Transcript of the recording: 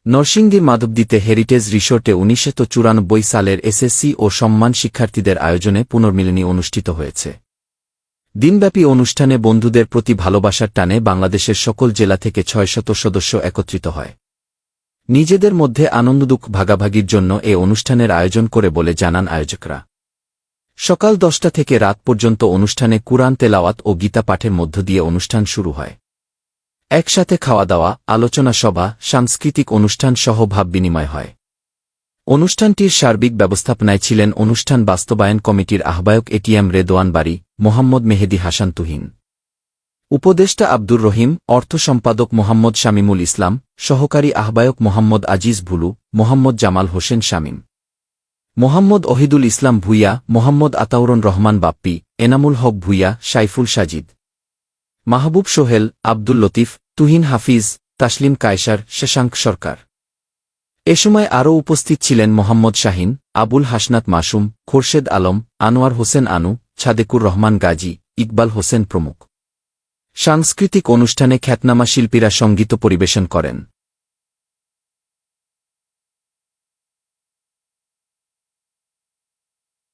নরসিংদীর মাধবদীতে হেরিটেজ রিসোর্টে 1994 সালের এসএসসি ও সম্মান শিক্ষার্থীদের আয়োজনে পুনর্মিলনী অনুষ্ঠিত হয়েছে। দিনব্যাপী অনুষ্ঠানে বন্ধুদের প্রতি ভালোবাসার টানে বাংলাদেশের সকল জেলা থেকে 600 সদস্য একত্রিত হয়। নিজেদের মধ্যে আনন্দদুঃখ ভাগাভাগির জন্য এ অনুষ্ঠানের আয়োজন করে বলে জানান আয়োজকরা। সকাল 10টা থেকে রাত পর্যন্ত অনুষ্ঠানে কুরআন তেলাওয়াত ও গীতা পাঠের মধ্য দিয়ে অনুষ্ঠান শুরু হয়। একসাথে খাওয়া দাওয়া, আলোচনা সভা, সাংস্কৃতিক অনুষ্ঠান সহ ভাব বিনিময় হয়। অনুষ্ঠানটির সার্বিক ব্যবস্থাপনায় ছিলেন অনুষ্ঠান বাস্তবায়ন কমিটির আহ্বায়ক এটিএম রেদওয়ান বারী, মোহাম্মদ মেহেদী হাসান তুহিন, উপদেষ্টা আব্দুর রহিম, অর্থ সম্পাদক মোহাম্মদ শামীমুল ইসলাম, সহকারী আহ্বায়ক মোহাম্মদ আজিজ ভুলু, মোহাম্মদ জামাল হোসেন শামীম, মোহাম্মদ ওহিদুল ইসলাম ভুইয়া, মোহাম্মদ আতাউরুন রহমান বাপ্পি, এনামুল হক ভুইয়া, সাইফুল সাজিদ, মাহবুব সোহেল, আব্দুল লতিফ, তুহিন হাফিজ, তাসলিম কায়সার, শশাঙ্ক সরকার। এ সময় আরও উপস্থিত ছিলেন মোহাম্মদ শাহিন, আবুল হাসনাত মাসুম, খোরশেদ আলম, আনোয়ার হোসেন আনু, ছাদেকুর রহমান গাজী, ইকবাল হোসেন প্রমুখ। সাংস্কৃতিক অনুষ্ঠানে খ্যাতনামা শিল্পীরা সঙ্গীত পরিবেশন করেন।